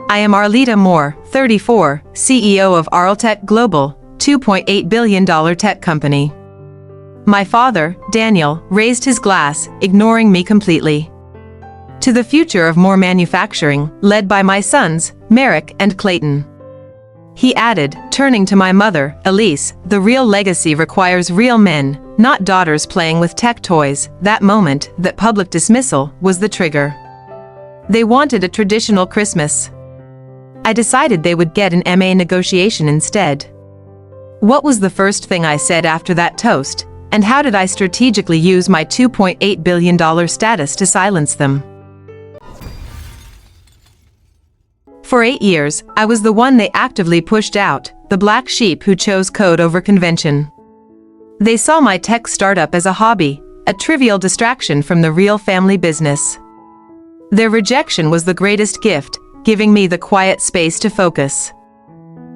I am Arleta Moore, 34, CEO of Arltech Global, $2.8 billion tech company. My father, Daniel, raised his glass, ignoring me completely. To the future of more manufacturing, led by my sons, Merrick and Clayton. He added, turning to my mother, Elise, the real legacy requires real men, not daughters playing with tech toys. That moment, that public dismissal, was the trigger. They wanted a traditional Christmas. I decided they would get an MA negotiation instead. What was the first thing I said after that toast, and how did I strategically use my $2.8 billion status to silence them? For 8 years, I was the one they actively pushed out, the black sheep who chose code over convention. They saw my tech startup as a hobby, a trivial distraction from the real family business. Their rejection was the greatest gift, giving me the quiet space to focus.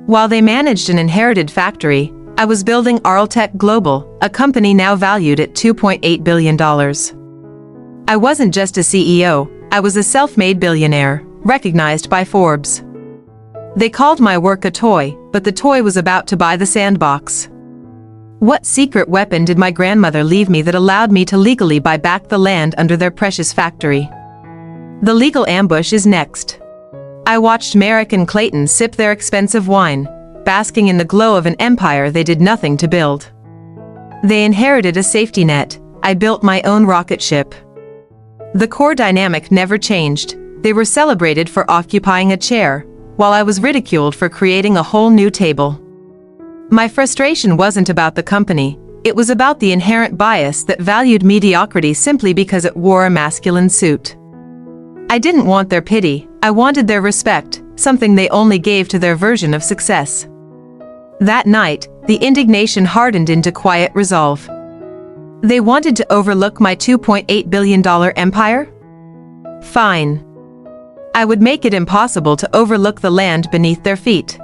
While they managed an inherited factory, I was building Arltech Global, a company now valued at $2.8 billion. I wasn't just a CEO, I was a self-made billionaire, recognized by Forbes. They called my work a toy, but the toy was about to buy the sandbox. What secret weapon did my grandmother leave me that allowed me to legally buy back the land under their precious factory? The legal ambush is next. I watched Merrick and Clayton sip their expensive wine, basking in the glow of an empire they did nothing to build. They inherited a safety net, I built my own rocket ship. The core dynamic never changed. They were celebrated for occupying a chair, while I was ridiculed for creating a whole new table. My frustration wasn't about the company, it was about the inherent bias that valued mediocrity simply because it wore a masculine suit. I didn't want their pity, I wanted their respect, something they only gave to their version of success. That night, the indignation hardened into quiet resolve. They wanted to overlook my $2.8 billion empire? Fine. I would make it impossible to overlook the land beneath their feet.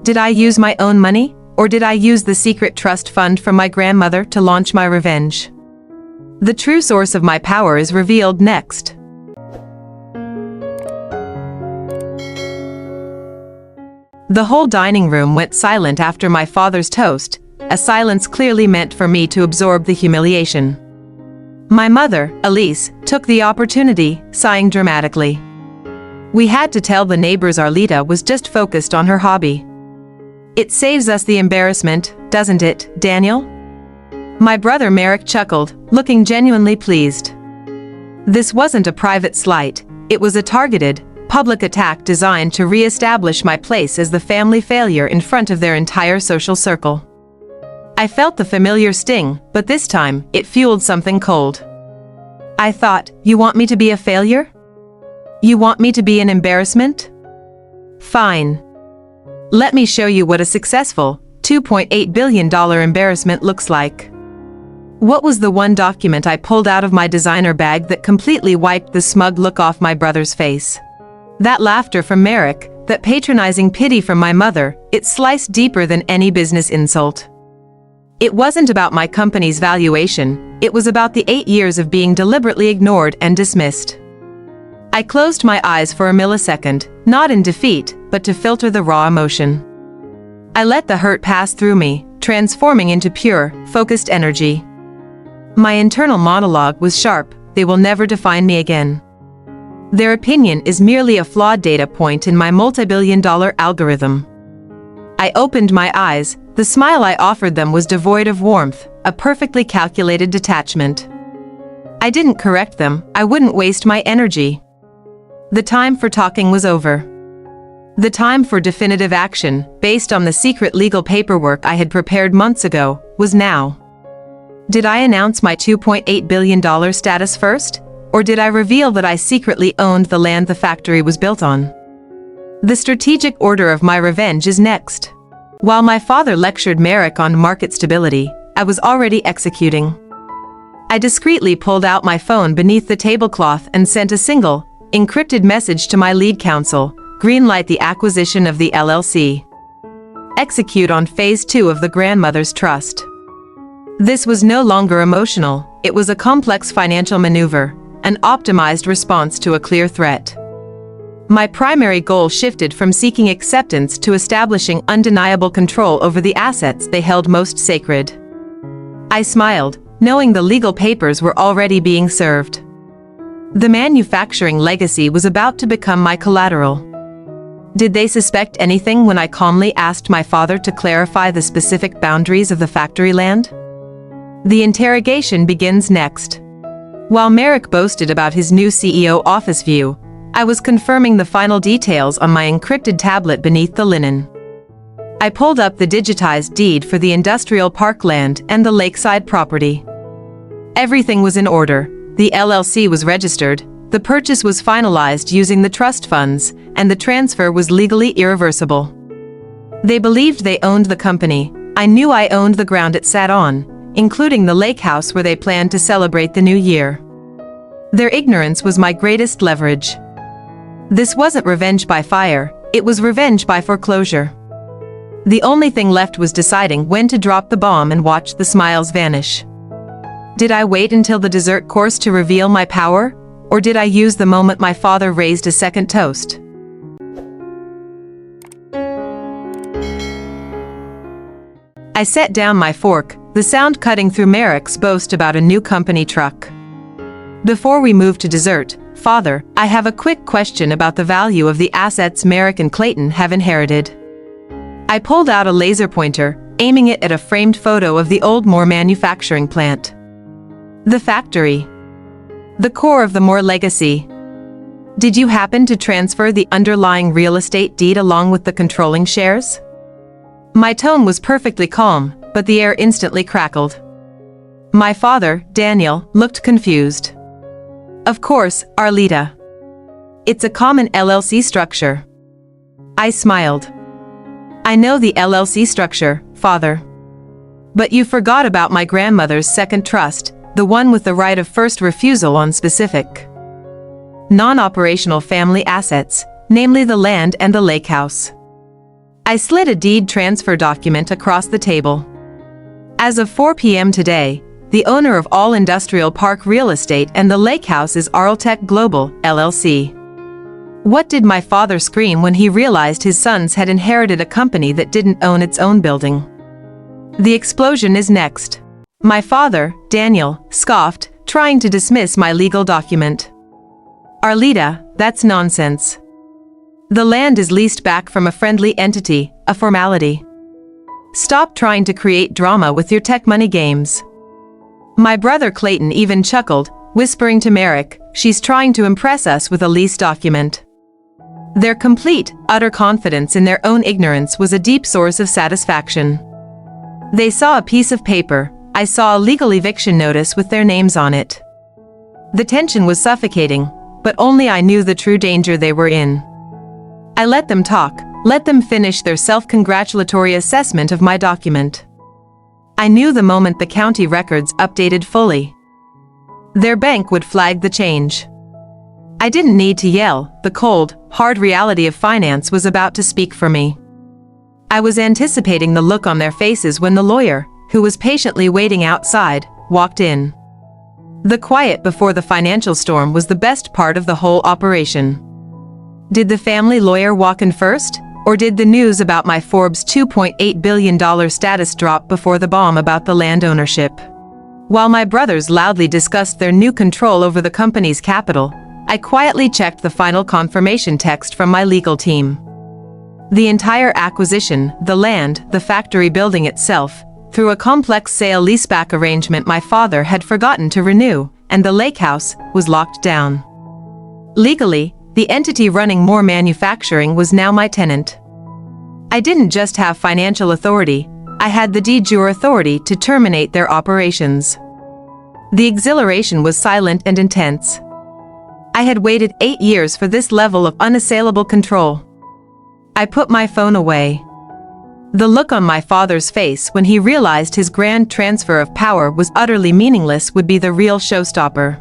Did I use my own money, or did I use the secret trust fund from my grandmother to launch my revenge? The true source of my power is revealed next. The whole dining room went silent after my father's toast, a silence clearly meant for me to absorb the humiliation. My mother, Elise, took the opportunity, sighing dramatically. We had to tell the neighbors Arleta was just focused on her hobby. It saves us the embarrassment, doesn't it, Daniel? My brother Merrick chuckled, looking genuinely pleased. This wasn't a private slight, it was a targeted, public attack designed to re-establish my place as the family failure in front of their entire social circle. I felt the familiar sting, but this time, it fueled something cold. I thought, you want me to be a failure? You want me to be an embarrassment? Fine. Let me show you what a successful, $2.8 billion embarrassment looks like. What was the one document I pulled out of my designer bag that completely wiped the smug look off my brother's face? That laughter from Merrick, that patronizing pity from my mother, it sliced deeper than any business insult. It wasn't about my company's valuation, it was about the 8 years of being deliberately ignored and dismissed. I closed my eyes for a millisecond, not in defeat, but to filter the raw emotion. I let the hurt pass through me, transforming into pure, focused energy. My internal monologue was sharp, they will never define me again. Their opinion is merely a flawed data point in my multi-billion-dollar algorithm. I opened my eyes, the smile I offered them was devoid of warmth, a perfectly calculated detachment. I didn't correct them, I wouldn't waste my energy. The time for talking was over. The time for definitive action, based on the secret legal paperwork I had prepared months ago, was now. Did I announce my $2.8 billion status first, or did I reveal that I secretly owned the land the factory was built on? The strategic order of my revenge is next. While my father lectured Merrick on market stability, I was already executing. I discreetly pulled out my phone beneath the tablecloth and sent a single, encrypted message to my lead counsel, greenlight the acquisition of the LLC. Execute on phase 2 of the grandmother's trust. This was no longer emotional, it was a complex financial maneuver, an optimized response to a clear threat. My primary goal shifted from seeking acceptance to establishing undeniable control over the assets they held most sacred. I smiled, knowing the legal papers were already being served. The manufacturing legacy was about to become my collateral. Did they suspect anything when I calmly asked my father to clarify the specific boundaries of the factory land? The interrogation begins next. While Merrick boasted about his new CEO office view, I was confirming the final details on my encrypted tablet beneath the linen. I pulled up the digitized deed for the industrial park land and the lakeside property. Everything was in order. The LLC was registered, the purchase was finalized using the trust funds, and the transfer was legally irreversible. They believed they owned the company. I knew I owned the ground it sat on, including the lake house where they planned to celebrate the new year. Their ignorance was my greatest leverage. This wasn't revenge by fire, it was revenge by foreclosure. The only thing left was deciding when to drop the bomb and watch the smiles vanish. Did I wait until the dessert course to reveal my power, or did I use the moment my father raised a second toast? I set down my fork, the sound cutting through Merrick's boast about a new company truck. Before we move to dessert, Father, I have a quick question about the value of the assets Merrick and Clayton have inherited. I pulled out a laser pointer, aiming it at a framed photo of the old Moore manufacturing plant. The factory. The core of the Moore legacy. Did you happen to transfer the underlying real estate deed along with the controlling shares? My tone was perfectly calm, but the air instantly crackled. My father, Daniel, looked confused. Of course, Arlita. It's a common LLC structure. I smiled. I know the LLC structure, Father. But you forgot about my grandmother's second trust, the one with the right of first refusal on specific non-operational family assets, namely the land and the lake house. I slid a deed transfer document across the table. As of 4 p.m. today, the owner of all industrial park real estate and the lake house is Arltech Global, LLC. What did my father scream when he realized his sons had inherited a company that didn't own its own building? The explosion is next. My father, Daniel, scoffed, trying to dismiss my legal document. Arlita, that's nonsense. The land is leased back from a friendly entity, a formality. Stop trying to create drama with your tech money games. My brother Clayton even chuckled, whispering to Merrick, she's trying to impress us with a lease document. Their complete, utter confidence in their own ignorance was a deep source of satisfaction. They saw a piece of paper. I saw a legal eviction notice with their names on it. The tension was suffocating, but only I knew the true danger they were in. I let them talk, let them finish their self-congratulatory assessment of my document. I knew the moment the county records updated fully, their bank would flag the change. I didn't need to yell, the cold, hard reality of finance was about to speak for me. I was anticipating the look on their faces when the lawyer, who was patiently waiting outside, walked in. The quiet before the financial storm was the best part of the whole operation. Did the family lawyer walk in first? Or did the news about my Forbes $2.8 billion status drop before the bomb about the land ownership? While my brothers loudly discussed their new control over the company's capital, I quietly checked the final confirmation text from my legal team. The entire acquisition, the land, the factory building itself, through a complex sale-leaseback arrangement my father had forgotten to renew, and the lake house was locked down. Legally, the entity running Moore Manufacturing was now my tenant. I didn't just have financial authority, I had the de jure authority to terminate their operations. The exhilaration was silent and intense. I had waited 8 years for this level of unassailable control. I put my phone away. The look on my father's face when he realized his grand transfer of power was utterly meaningless would be the real showstopper.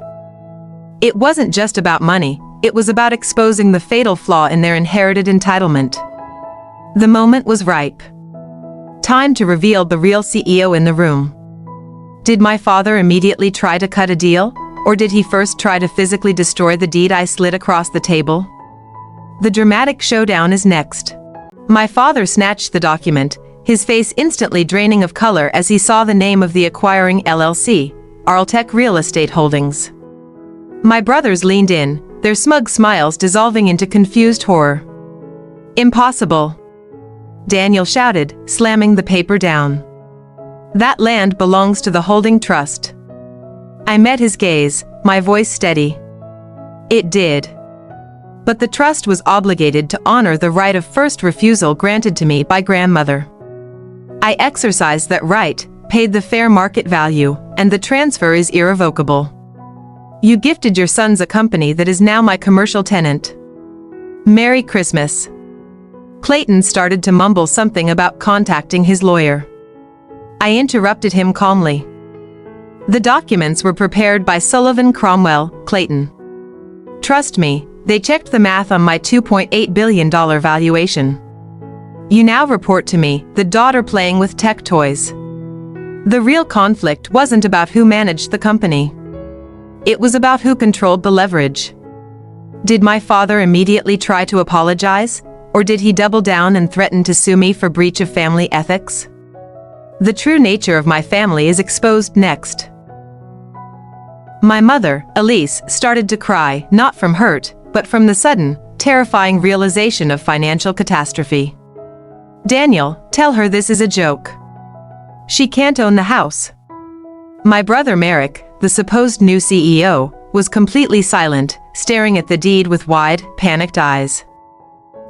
It wasn't just about money, it was about exposing the fatal flaw in their inherited entitlement. The moment was ripe. Time to reveal the real CEO in the room. Did my father immediately try to cut a deal, or did he first try to physically destroy the deed I slid across the table? The dramatic showdown is next. My father snatched the document, his face instantly draining of color as he saw the name of the acquiring LLC, Arltech Real Estate Holdings. My brothers leaned in, their smug smiles dissolving into confused horror. "Impossible!" Daniel shouted, slamming the paper down. "That land belongs to the holding trust." I met his gaze, my voice steady. "It did. But the trust was obligated to honor the right of first refusal granted to me by grandmother. I exercised that right, paid the fair market value, and the transfer is irrevocable. You gifted your sons a company that is now my commercial tenant. Merry Christmas." Clayton started to mumble something about contacting his lawyer. I interrupted him calmly. "The documents were prepared by Sullivan Cromwell, Clayton. Trust me, they checked the math on my $2.8 billion valuation. You now report to me, the daughter playing with tech toys. The real conflict wasn't about who managed the company. It was about who controlled the leverage. Did my father immediately try to apologize, or did he double down and threaten to sue me for breach of family ethics? The true nature of my family is exposed next." My mother, Elise, started to cry, not from hurt, but from the sudden, terrifying realization of financial catastrophe. "Daniel, tell her this is a joke. She can't own the house." My brother Merrick, the supposed new CEO, was completely silent, staring at the deed with wide, panicked eyes.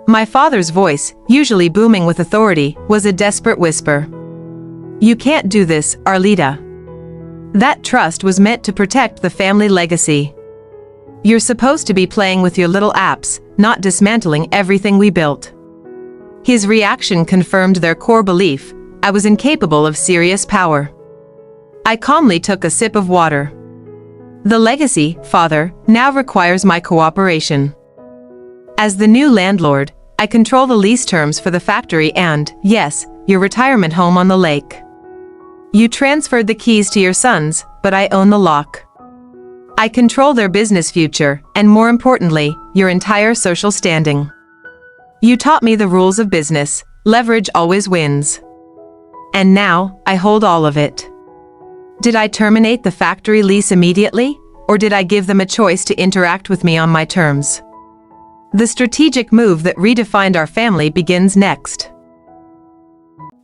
My father's voice, usually booming with authority, was a desperate whisper. "You can't do this, Arlita. That trust was meant to protect the family legacy. You're supposed to be playing with your little apps, not dismantling everything we built." His reaction confirmed their core belief: I was incapable of serious power. I calmly took a sip of water. "The legacy, Father, now requires my cooperation. As the new landlord, I control the lease terms for the factory and, yes, your retirement home on the lake. You transferred the keys to your sons, but I own the lock. I control their business future, and more importantly, your entire social standing. You taught me the rules of business: leverage always wins. And now, I hold all of it. Did I terminate the factory lease immediately, or did I give them a choice to interact with me on my terms? The strategic move that redefined our family begins next."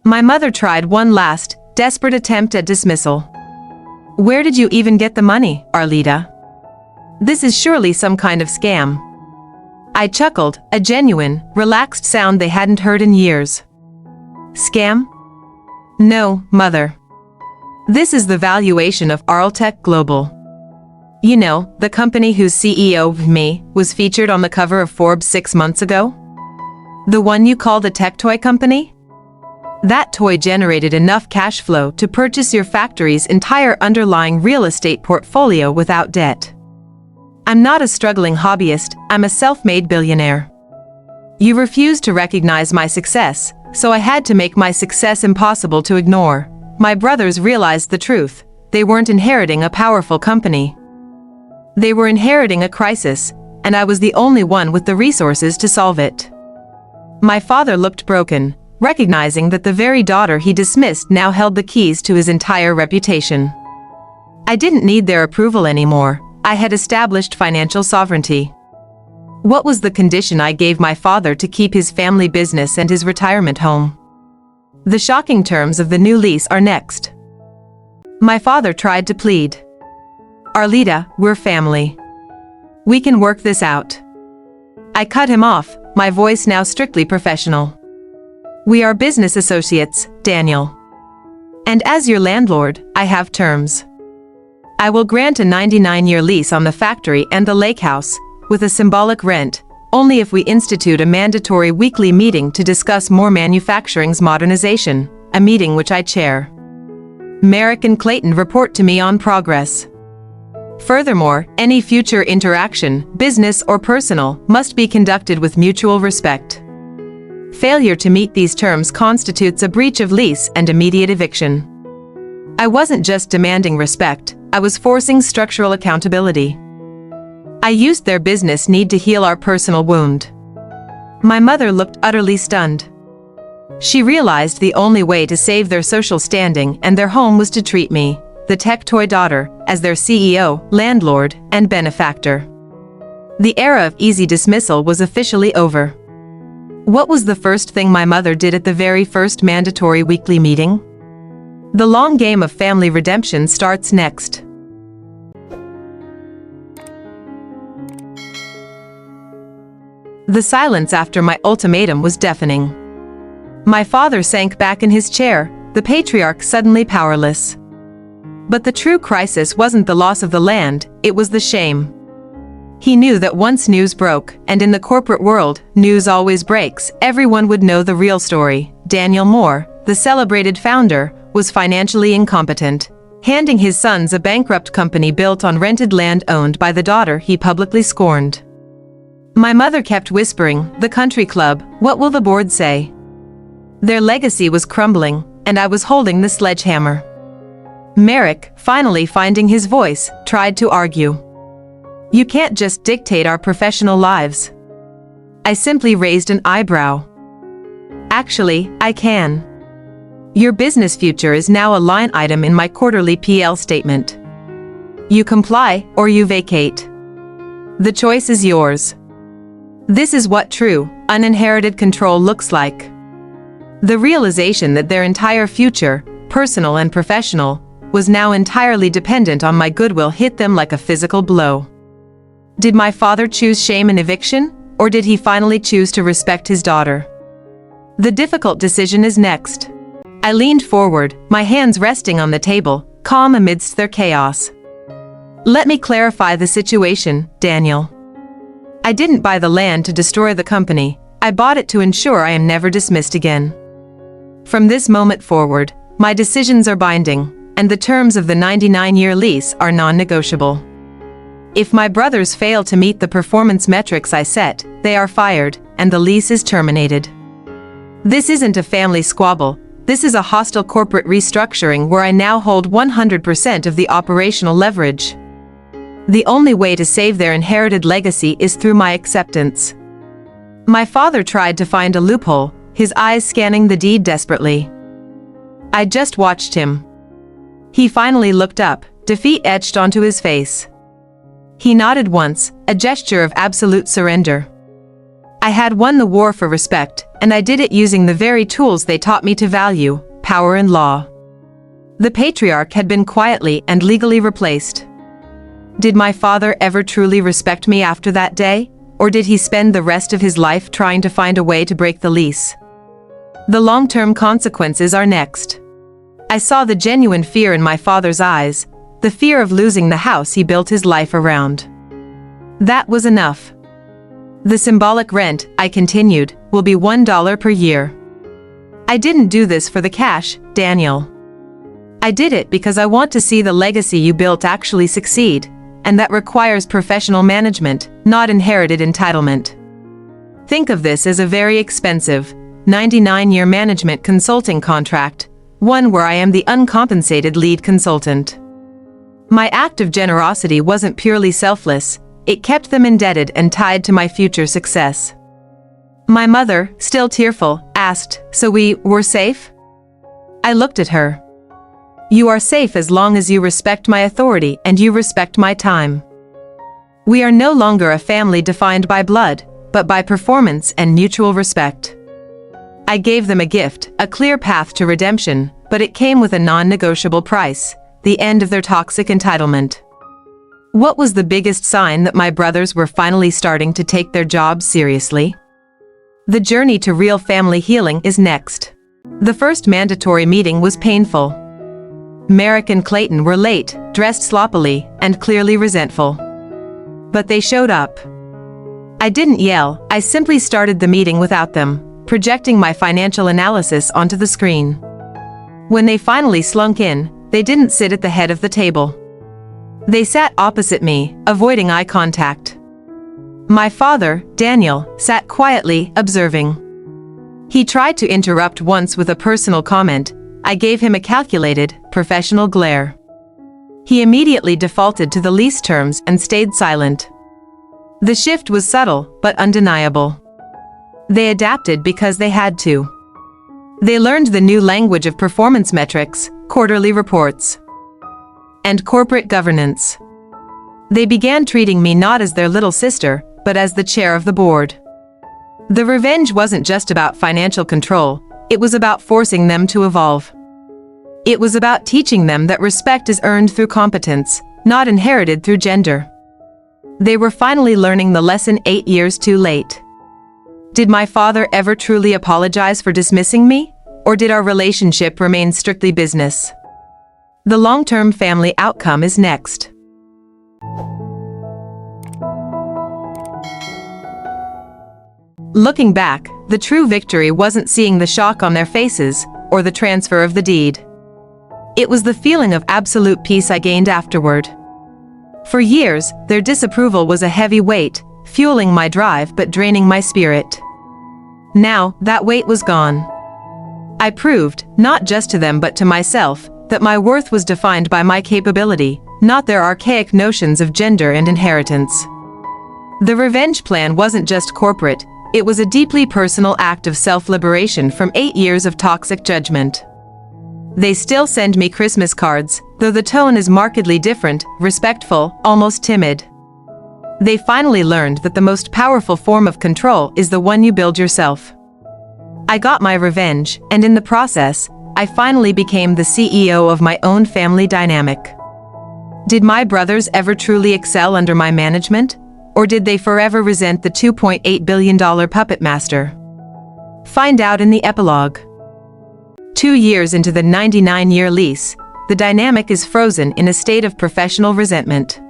My mother tried one last, desperate attempt at dismissal. "Where did you even get the money, Arlita? This is surely some kind of scam." I chuckled, a genuine, relaxed sound they hadn't heard in years. "Scam? No, Mother. This is the valuation of Arltech Global. You know, the company whose CEO, me, was featured on the cover of Forbes 6 months ago? The one you called a tech toy company? That toy generated enough cash flow to purchase your factory's entire underlying real estate portfolio without debt. I'm not a struggling hobbyist, I'm a self-made billionaire. You refused to recognize my success, so I had to make my success impossible to ignore. My brothers realized the truth: they weren't inheriting a powerful company. They were inheriting a crisis, and I was the only one with the resources to solve it." My father looked broken, recognizing that the very daughter he dismissed now held the keys to his entire reputation. I didn't need their approval anymore. I had established financial sovereignty. What was the condition I gave my father to keep his family business and his retirement home? The shocking terms of the new lease are next. My father tried to plead. "Arlita, we're family. We can work this out." I cut him off, my voice now strictly professional. "We are business associates, Daniel. And as your landlord, I have terms. I will grant a 99-year lease on the factory and the lake house, with a symbolic rent, only if we institute a mandatory weekly meeting to discuss more manufacturing's modernization, a meeting which I chair. Merrick and Clayton report to me on progress. Furthermore, any future interaction, business or personal, must be conducted with mutual respect. Failure to meet these terms constitutes a breach of lease and immediate eviction." I wasn't just demanding respect, I was forcing structural accountability. I used their business need to heal our personal wound. My mother looked utterly stunned. She realized the only way to save their social standing and their home was to treat me, the tech toy daughter, as their CEO, landlord, and benefactor. The era of easy dismissal was officially over. What was the first thing my mother did at the very first mandatory weekly meeting? The long game of family redemption starts next. The silence after my ultimatum was deafening. My father sank back in his chair, the patriarch suddenly powerless. But the true crisis wasn't the loss of the land, it was the shame. He knew that once news broke, and in the corporate world, news always breaks, everyone would know the real story. Daniel Moore, the celebrated founder, was financially incompetent, handing his sons a bankrupt company built on rented land owned by the daughter he publicly scorned. My mother kept whispering, "The country club, what will the board say?" Their legacy was crumbling, and I was holding the sledgehammer. Merrick, finally finding his voice, tried to argue. "You can't just dictate our professional lives." I simply raised an eyebrow. "Actually, I can. Your business future is now a line item in my quarterly PL statement. You comply or you vacate. The choice is yours." This is what true, uninherited control looks like. The realization that their entire future, personal and professional, was now entirely dependent on my goodwill hit them like a physical blow. Did my father choose shame and eviction, or did he finally choose to respect his daughter? The difficult decision is next. I leaned forward, my hands resting on the table, calm amidst their chaos. "Let me clarify the situation, Daniel. I didn't buy the land to destroy the company, I bought it to ensure I am never dismissed again. From this moment forward, my decisions are binding, and the terms of the 99-year lease are non-negotiable. If my brothers fail to meet the performance metrics I set, they are fired, and the lease is terminated. This isn't a family squabble, this is a hostile corporate restructuring where I now hold 100% of the operational leverage. The only way to save their inherited legacy is through my acceptance." My father tried to find a loophole, his eyes scanning the deed desperately. I just watched him. He finally looked up, defeat etched onto his face. He nodded once, a gesture of absolute surrender. I had won the war for respect, and I did it using the very tools they taught me to value, power and law. The patriarch had been quietly and legally replaced. Did my father ever truly respect me after that day, or did he spend the rest of his life trying to find a way to break the lease? The long-term consequences are next. I saw the genuine fear in my father's eyes, the fear of losing the house he built his life around. That was enough. "The symbolic rent," I continued, "will be $1 per year. I didn't do this for the cash, Daniel. I did it because I want to see the legacy you built actually succeed, and that requires professional management, not inherited entitlement. Think of this as a very expensive, 99-year management consulting contract, one where I am the uncompensated lead consultant." My act of generosity wasn't purely selfless, it kept them indebted and tied to my future success. My mother, still tearful, asked, "So we were safe?" I looked at her. "You are safe as long as you respect my authority and you respect my time. We are no longer a family defined by blood, but by performance and mutual respect." I gave them a gift, a clear path to redemption, but it came with a non-negotiable price, the end of their toxic entitlement. What was the biggest sign that my brothers were finally starting to take their jobs seriously? The journey to real family healing is next. The first mandatory meeting was painful. Merrick and Clayton were late, dressed sloppily, and clearly resentful. But they showed up. I didn't yell, I simply started the meeting without them, projecting my financial analysis onto the screen. When they finally slunk in, they didn't sit at the head of the table. They sat opposite me, avoiding eye contact. My father, Daniel, sat quietly, observing. He tried to interrupt once with a personal comment. I gave him a calculated, professional glare. He immediately defaulted to the lease terms and stayed silent. The shift was subtle, but undeniable. They adapted because they had to. They learned the new language of performance metrics, quarterly reports, and corporate governance. They began treating me not as their little sister, but as the chair of the board. The revenge wasn't just about financial control, it was about forcing them to evolve. It was about teaching them that respect is earned through competence, not inherited through gender. They were finally learning the lesson 8 years too late. Did my father ever truly apologize for dismissing me, or did our relationship remain strictly business? The long-term family outcome is next. Looking back, the true victory wasn't seeing the shock on their faces, or the transfer of the deed. It was the feeling of absolute peace I gained afterward. For years, their disapproval was a heavy weight, fueling my drive but draining my spirit. Now, that weight was gone. I proved, not just to them but to myself, that my worth was defined by my capability, not their archaic notions of gender and inheritance. The revenge plan wasn't just corporate, it was a deeply personal act of self-liberation from 8 years of toxic judgment. They still send me Christmas cards, though the tone is markedly different, respectful, almost timid. They finally learned that the most powerful form of control is the one you build yourself. I got my revenge, and in the process, I finally became the CEO of my own family dynamic. Did my brothers ever truly excel under my management? Or did they forever resent the $2.8 billion puppet master? Find out in the epilogue. 2 years into the 99-year lease, the dynamic is frozen in a state of professional resentment.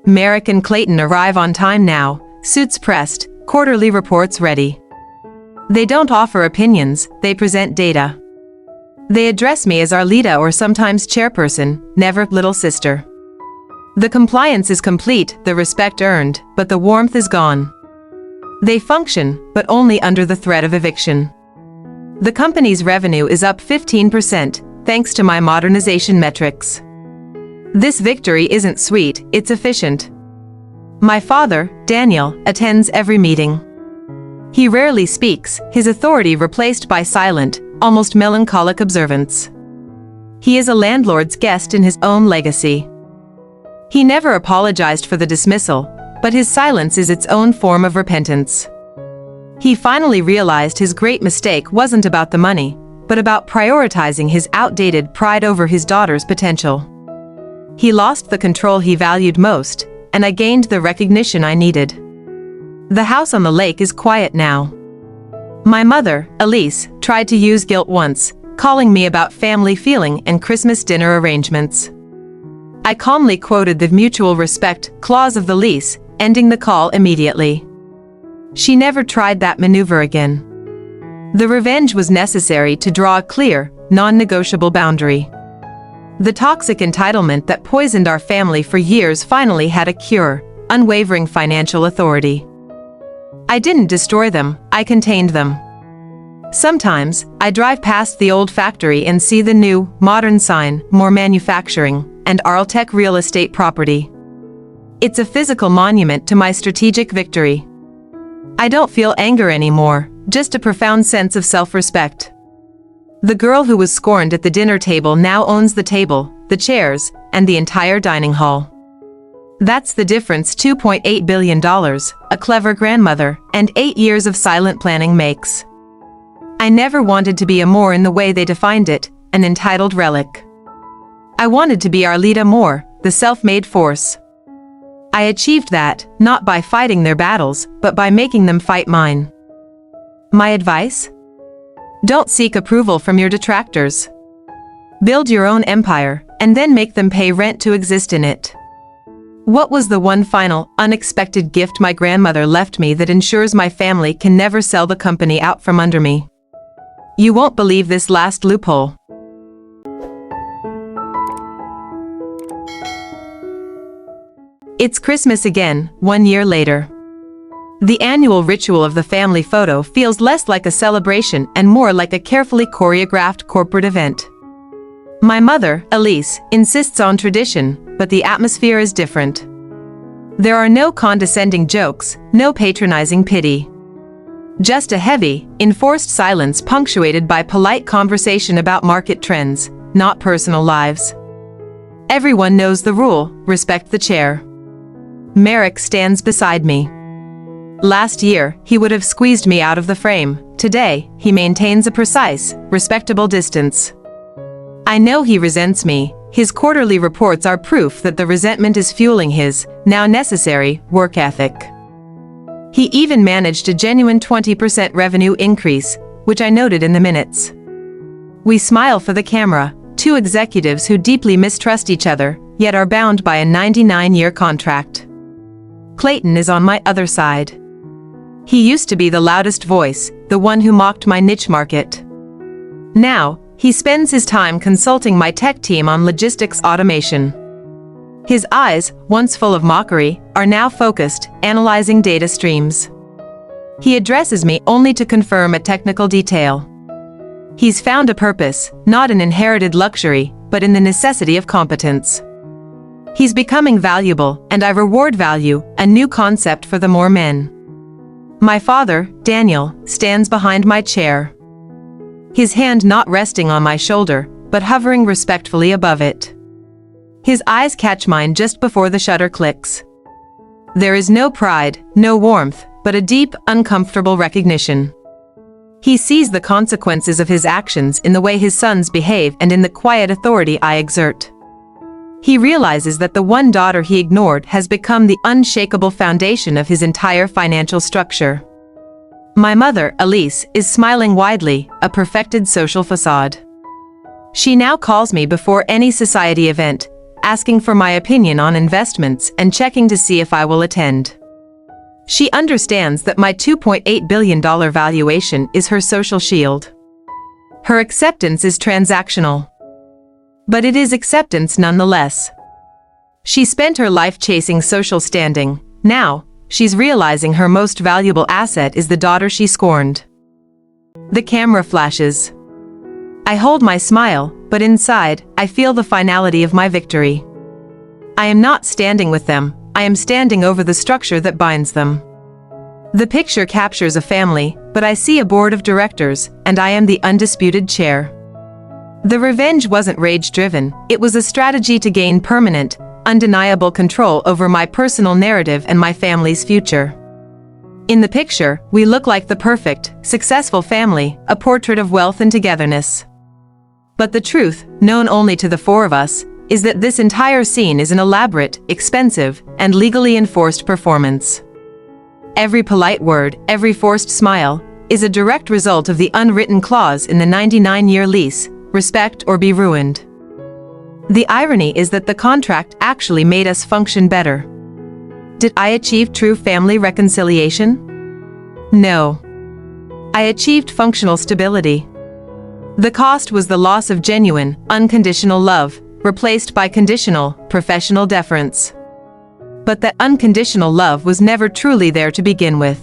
Merrick and Clayton arrive on time now, suits pressed, quarterly reports ready. They don't offer opinions, they present data. They address me as Arlita or sometimes chairperson, never little sister. The compliance is complete, the respect earned, but the warmth is gone. They function, but only under the threat of eviction. The company's revenue is up 15%, thanks to my modernization metrics. This victory isn't sweet, it's efficient. My father, Daniel, attends every meeting. He rarely speaks, his authority replaced by silent, almost melancholic observance. He is a landlord's guest in his own legacy. He never apologized for the dismissal, but his silence is its own form of repentance. He finally realized his great mistake wasn't about the money, but about prioritizing his outdated pride over his daughter's potential. He lost the control he valued most, and I gained the recognition I needed. The house on the lake is quiet now. My mother, Elise, tried to use guilt once, calling me about family feeling and Christmas dinner arrangements. I calmly quoted the mutual respect clause of the lease, ending the call immediately. She never tried that maneuver again. The revenge was necessary to draw a clear, non-negotiable boundary. The toxic entitlement that poisoned our family for years finally had a cure: unwavering financial authority. I didn't destroy them, I contained them. Sometimes, I drive past the old factory and see the new, modern sign, more manufacturing, and Arltech real estate property. It's a physical monument to my strategic victory. I don't feel anger anymore, just a profound sense of self-respect. The girl who was scorned at the dinner table now owns the table, the chairs, and the entire dining hall. That's the difference $2.8 billion, a clever grandmother, and 8 years of silent planning makes. I never wanted to be a Moore in the way they defined it, an entitled relic. I wanted to be Arlita Moore, the self-made force. I achieved that, not by fighting their battles, but by making them fight mine. My advice? Don't seek approval from your detractors. Build your own empire, and then make them pay rent to exist in it. What was the one final, unexpected gift my grandmother left me that ensures my family can never sell the company out from under me? You won't believe this last loophole. It's Christmas again, 1 year later. The annual ritual of the family photo feels less like a celebration and more like a carefully choreographed corporate event. My mother, Elise, insists on tradition, but the atmosphere is different. There are no condescending jokes, no patronizing pity. Just a heavy, enforced silence punctuated by polite conversation about market trends, not personal lives. Everyone knows the rule: respect the chair. Merrick stands beside me. Last year, he would have squeezed me out of the frame. Today, he maintains a precise, respectable distance. I know he resents me. His quarterly reports are proof that the resentment is fueling his, now necessary, work ethic. He even managed a genuine 20% revenue increase, which I noted in the minutes. We smile for the camera, two executives who deeply mistrust each other, yet are bound by a 99-year contract. Clayton is on my other side. He used to be the loudest voice, the one who mocked my niche market. Now, he spends his time consulting my tech team on logistics automation. His eyes, once full of mockery, are now focused, analyzing data streams. He addresses me only to confirm a technical detail. He's found a purpose, not an inherited luxury, but in the necessity of competence. He's becoming valuable, and I reward value, a new concept for the more men. My father, Daniel, stands behind my chair. His hand not resting on my shoulder, but hovering respectfully above it. His eyes catch mine just before the shutter clicks. There is no pride, no warmth, but a deep, uncomfortable recognition. He sees the consequences of his actions in the way his sons behave and in the quiet authority I exert. He realizes that the one daughter he ignored has become the unshakable foundation of his entire financial structure. My mother, Elise, is smiling widely, a perfected social facade. She now calls me before any society event, asking for my opinion on investments and checking to see if I will attend. She understands that my $2.8 billion valuation is her social shield. Her acceptance is transactional. But it is acceptance nonetheless. She spent her life chasing social standing. Now, she's realizing her most valuable asset is the daughter she scorned. The camera flashes. I hold my smile, but inside, I feel the finality of my victory. I am not standing with them, I am standing over the structure that binds them. The picture captures a family, but I see a board of directors, and I am the undisputed chair. The revenge wasn't rage-driven, it was a strategy to gain permanent, undeniable control over my personal narrative and my family's future. In the picture, we look like the perfect, successful family, a portrait of wealth and togetherness. But the truth, known only to the four of us, is that this entire scene is an elaborate, expensive, and legally enforced performance. Every polite word, every forced smile, is a direct result of the unwritten clause in the 99-year lease: respect or be ruined. The irony is that the contract actually made us function better. Did I achieve true family reconciliation? No. I achieved functional stability. The cost was the loss of genuine, unconditional love, replaced by conditional, professional deference. But that unconditional love was never truly there to begin with.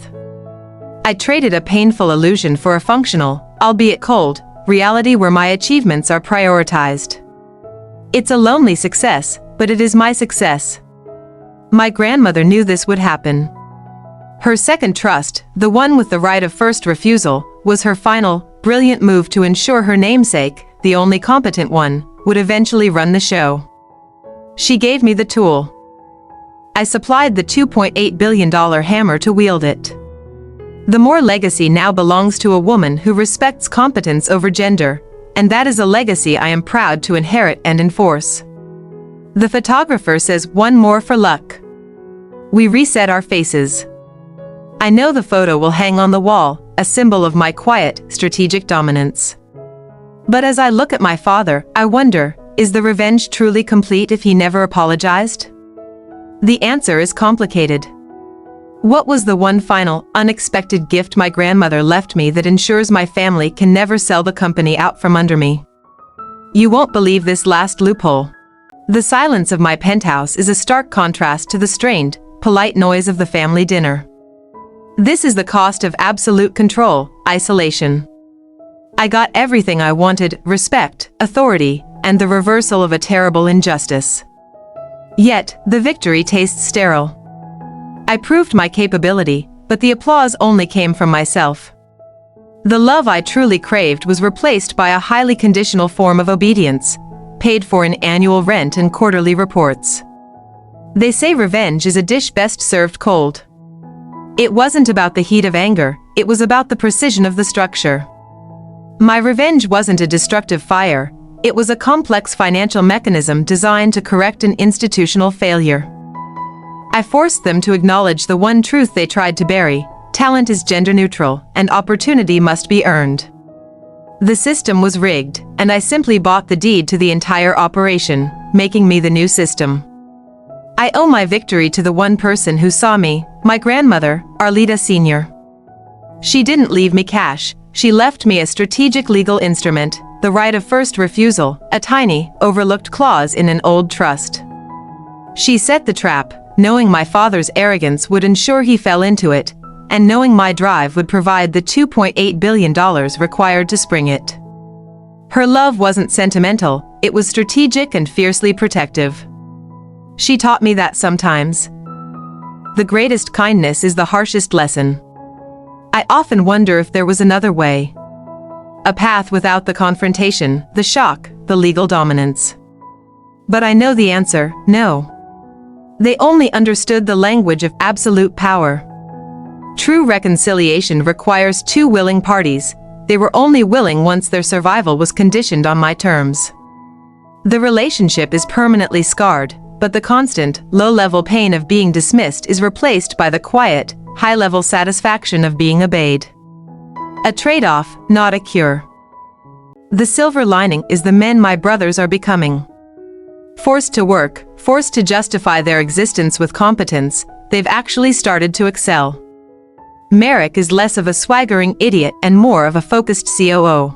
I traded a painful illusion for a functional, albeit cold, reality where my achievements are prioritized. It's a lonely success, but it is my success. My grandmother knew this would happen. Her second trust, the one with the right of first refusal, was her final, brilliant move to ensure her namesake, the only competent one, would eventually run the show. She gave me the tool. I supplied the $2.8 billion hammer to wield it. The Moore legacy now belongs to a woman who respects competence over gender, and that is a legacy I am proud to inherit and enforce. The photographer says one more for luck. We reset our faces. I know the photo will hang on the wall, a symbol of my quiet, strategic dominance. But as I look at my father, I wonder, is the revenge truly complete if he never apologized? The answer is complicated. What was the one final, unexpected gift my grandmother left me that ensures my family can never sell the company out from under me? You won't believe this last loophole. The silence of my penthouse is a stark contrast to the strained, polite noise of the family dinner. This is the cost of absolute control, isolation. I got everything I wanted: respect, authority, and the reversal of a terrible injustice. Yet, the victory tastes sterile. I proved my capability, but the applause only came from myself. The love I truly craved was replaced by a highly conditional form of obedience, paid for in annual rent and quarterly reports. They say revenge is a dish best served cold. It wasn't about the heat of anger, it was about the precision of the structure. My revenge wasn't a destructive fire, it was a complex financial mechanism designed to correct an institutional failure. I forced them to acknowledge the one truth they tried to bury: talent is gender neutral, and opportunity must be earned. The system was rigged, and I simply bought the deed to the entire operation, making me the new system. I owe my victory to the one person who saw me, my grandmother, Arlita Sr. She didn't leave me cash, she left me a strategic legal instrument, the right of first refusal, a tiny, overlooked clause in an old trust. She set the trap, knowing my father's arrogance would ensure he fell into it, and knowing my drive would provide the $2.8 billion required to spring it. Her love wasn't sentimental, it was strategic and fiercely protective. She taught me that sometimes the greatest kindness is the harshest lesson. I often wonder if there was another way. A path without the confrontation, the shock, the legal dominance. But I know the answer: no. They only understood the language of absolute power. True reconciliation requires two willing parties. They were only willing once their survival was conditioned on my terms. The relationship is permanently scarred, but the constant, low-level pain of being dismissed is replaced by the quiet, high-level satisfaction of being obeyed. A trade-off, not a cure. The silver lining is the men my brothers are becoming. Forced to work, forced to justify their existence with competence, they've actually started to excel. Merrick is less of a swaggering idiot and more of a focused COO.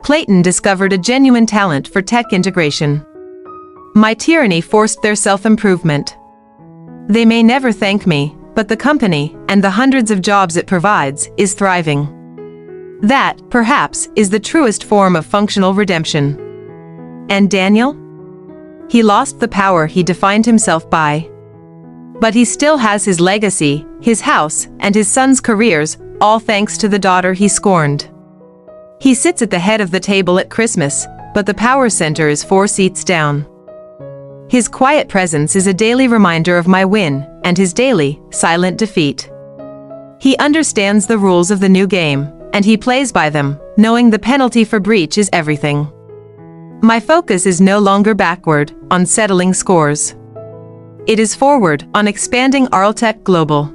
Clayton discovered a genuine talent for tech integration. My tyranny forced their self-improvement. They may never thank me, but the company, and the hundreds of jobs it provides, is thriving. That, perhaps, is the truest form of functional redemption. And Daniel? He lost the power he defined himself by. But he still has his legacy, his house, and his son's careers, all thanks to the daughter he scorned. He sits at the head of the table at Christmas, but the power center is 4 seats down. His quiet presence is a daily reminder of my win, and his daily, silent defeat. He understands the rules of the new game, and he plays by them, knowing the penalty for breach is everything. My focus is no longer backward, on settling scores. It is forward, on expanding Arltech Global.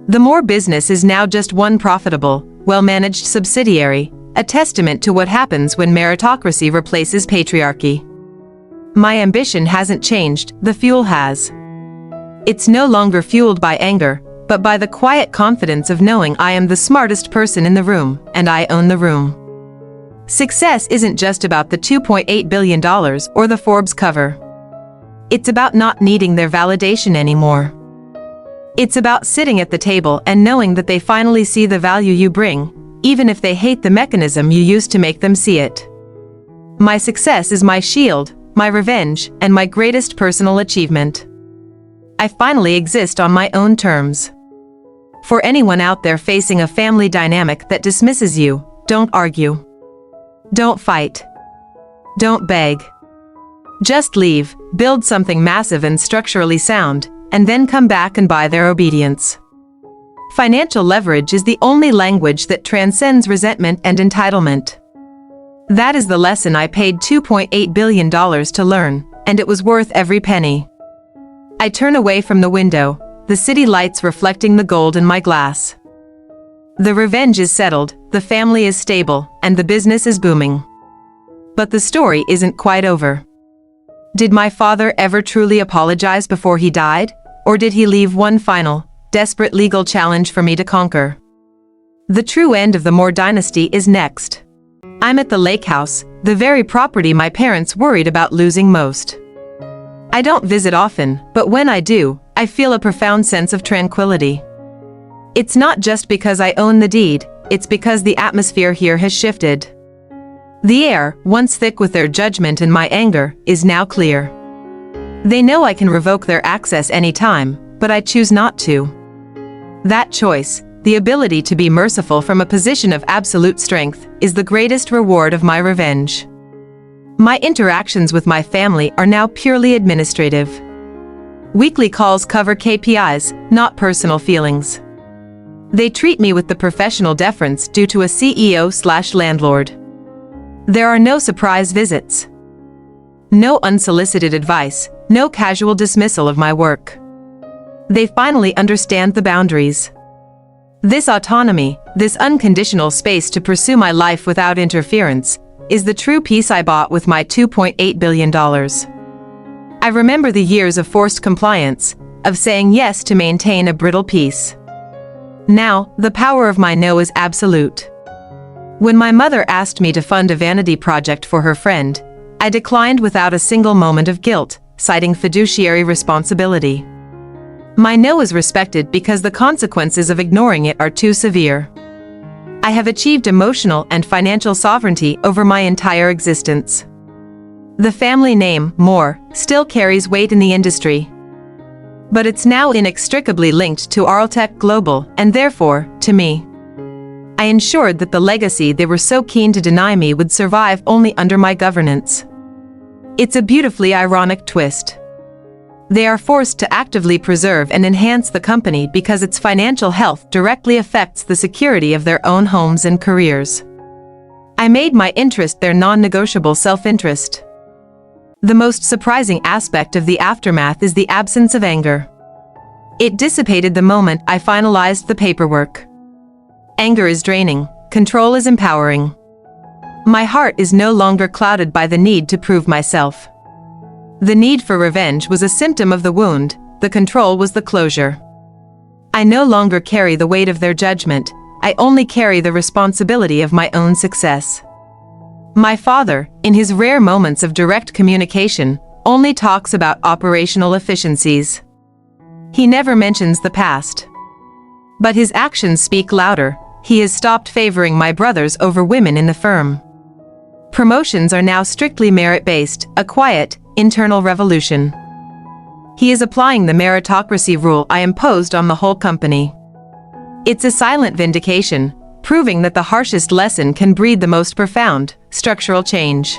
The more business is now just one profitable, well-managed subsidiary, a testament to what happens when meritocracy replaces patriarchy. My ambition hasn't changed, the fuel has. It's no longer fueled by anger, but by the quiet confidence of knowing I am the smartest person in the room, and I own the room. Success isn't just about the $2.8 billion or the Forbes cover. It's about not needing their validation anymore. It's about sitting at the table and knowing that they finally see the value you bring, even if they hate the mechanism you used to make them see it. My success is my shield, my revenge, and my greatest personal achievement. I finally exist on my own terms. For anyone out there facing a family dynamic that dismisses you, don't argue. Don't fight. Don't beg. Just leave, build something massive and structurally sound, and then come back and buy their obedience. Financial leverage is the only language that transcends resentment and entitlement. That is the lesson I paid $2.8 billion to learn, and it was worth every penny. I turn away from the window, the city lights reflecting the gold in my glass. The revenge is settled, the family is stable, and the business is booming. But the story isn't quite over. Did my father ever truly apologize before he died, or did he leave one final, desperate legal challenge for me to conquer? The true end of the Moore dynasty is next. I'm at the lake house, the very property my parents worried about losing most. I don't visit often, but when I do, I feel a profound sense of tranquility. It's not just because I own the deed, it's because the atmosphere here has shifted. The air, once thick with their judgment and my anger, is now clear. They know I can revoke their access anytime, but I choose not to. That choice, the ability to be merciful from a position of absolute strength, is the greatest reward of my revenge. My interactions with my family are now purely administrative. Weekly calls cover KPIs, not personal feelings. They treat me with the professional deference due to a CEO/landlord. There are no surprise visits. No unsolicited advice, no casual dismissal of my work. They finally understand the boundaries. This autonomy, this unconditional space to pursue my life without interference, is the true peace I bought with my $2.8 billion. I remember the years of forced compliance, of saying yes to maintain a brittle peace. Now, the power of my no is absolute. When my mother asked me to fund a vanity project for her friend, I declined without a single moment of guilt, citing fiduciary responsibility. My no is respected because the consequences of ignoring it are too severe. I have achieved emotional and financial sovereignty over my entire existence. The family name, Moore, still carries weight in the industry. But it's now inextricably linked to Arltech Global, and therefore, to me. I ensured that the legacy they were so keen to deny me would survive only under my governance. It's a beautifully ironic twist. They are forced to actively preserve and enhance the company because its financial health directly affects the security of their own homes and careers. I made my interest their non-negotiable self-interest. The most surprising aspect of the aftermath is the absence of anger. It dissipated the moment I finalized the paperwork. Anger is draining, control is empowering. My heart is no longer clouded by the need to prove myself. The need for revenge was a symptom of the wound, the control was the closure. I no longer carry the weight of their judgment, I only carry the responsibility of my own success. My father, in his rare moments of direct communication, only talks about operational efficiencies. He never mentions the past. But his actions speak louder. He has stopped favoring my brothers over women in the firm. Promotions are now strictly merit-based, a quiet, internal revolution. He is applying the meritocracy rule I imposed on the whole company. It's a silent vindication, proving that the harshest lesson can breed the most profound, structural change.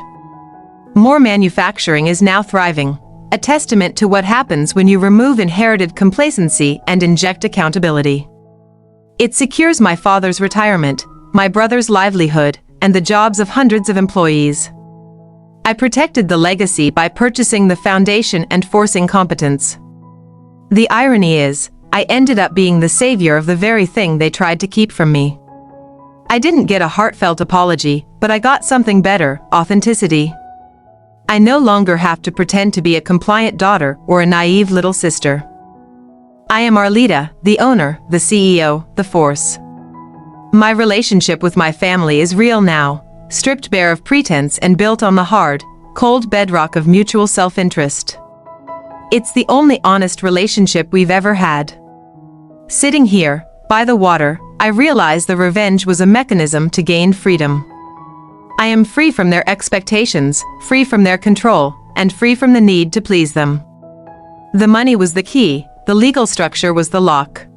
More manufacturing is now thriving, a testament to what happens when you remove inherited complacency and inject accountability. It secures my father's retirement, my brother's livelihood, and the jobs of hundreds of employees. I protected the legacy by purchasing the foundation and forcing competence. The irony is, I ended up being the savior of the very thing they tried to keep from me. I didn't get a heartfelt apology, but I got something better, authenticity. I no longer have to pretend to be a compliant daughter or a naive little sister. I am Arlita, the owner, the CEO, the force. My relationship with my family is real now, stripped bare of pretense and built on the hard, cold bedrock of mutual self-interest. It's the only honest relationship we've ever had. Sitting here, by the water, I realize the revenge was a mechanism to gain freedom. I am free from their expectations, free from their control, and free from the need to please them. The money was the key, the legal structure was the lock.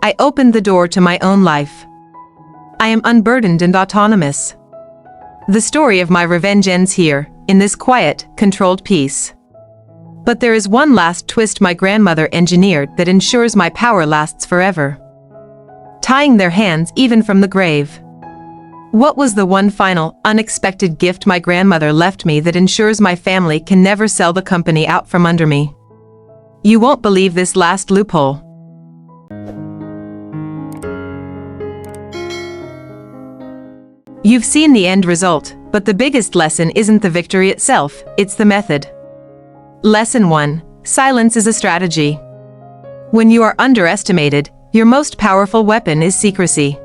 I opened the door to my own life. I am unburdened and autonomous. The story of my revenge ends here, in this quiet, controlled peace. But there is one last twist my grandmother engineered that ensures my power lasts forever. Tying their hands even from the grave. What was the one final, unexpected gift my grandmother left me that ensures my family can never sell the company out from under me? You won't believe this last loophole. You've seen the end result, but the biggest lesson isn't the victory itself, it's the method. Lesson 1. Silence is a strategy. When you are underestimated, your most powerful weapon is secrecy.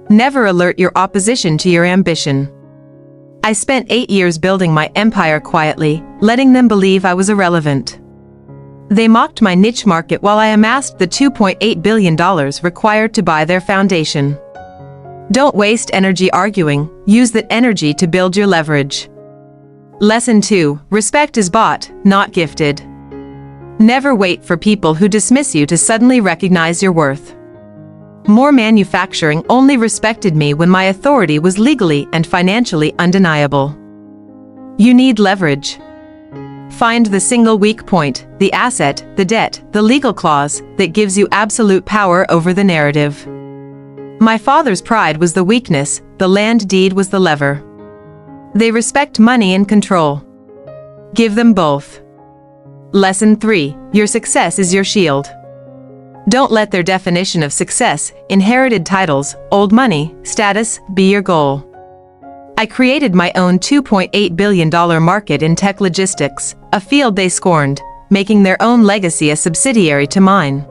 Never alert your opposition to your ambition. I spent 8 years building my empire quietly, letting them believe I was irrelevant. They mocked my niche market while I amassed the $2.8 billion required to buy their foundation. Don't waste energy arguing, use that energy to build your leverage. Lesson 2. Respect is bought, not gifted. Never wait for people who dismiss you to suddenly recognize your worth. More manufacturing only respected me when my authority was legally and financially undeniable. You need leverage. Find the single weak point, the asset, the debt, the legal clause that gives you absolute power over the narrative. My father's pride was the weakness, the land deed was the lever. They respect money and control. Give them both. Lesson 3. Your success is your shield. Don't let their definition of success, inherited titles, old money, status, be your goal. I created my own $2.8 billion market in tech logistics, a field they scorned, making their own legacy a subsidiary to mine.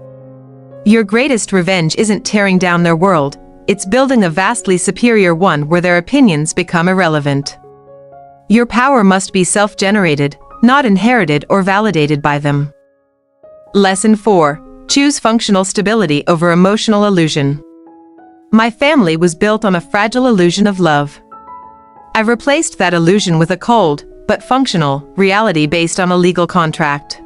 Your greatest revenge isn't tearing down their world, it's building a vastly superior one where their opinions become irrelevant. Your power must be self-generated, not inherited or validated by them. Lesson 4. Choose functional stability over emotional illusion. My family was built on a fragile illusion of love. I've replaced that illusion with a cold, but functional, reality based on a legal contract.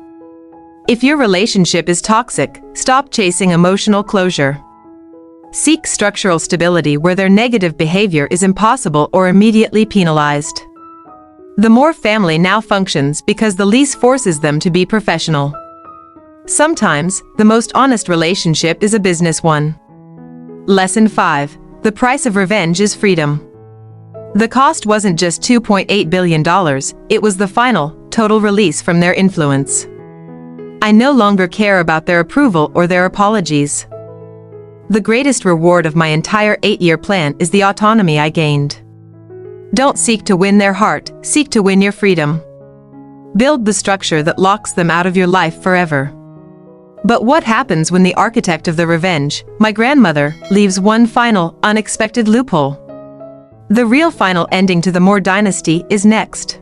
If your relationship is toxic, stop chasing emotional closure. Seek structural stability where their negative behavior is impossible or immediately penalized. The more family now functions because the lease forces them to be professional. Sometimes, the most honest relationship is a business one. Lesson 5. The price of revenge is freedom. The cost wasn't just $2.8 billion, it was the final, total release from their influence. I no longer care about their approval or their apologies. The greatest reward of my entire 8-year plan is the autonomy I gained. Don't seek to win their heart, seek to win your freedom. Build the structure that locks them out of your life forever. But what happens when the architect of the revenge, my grandmother, leaves one final, unexpected loophole? The real final ending to the Moore dynasty is next.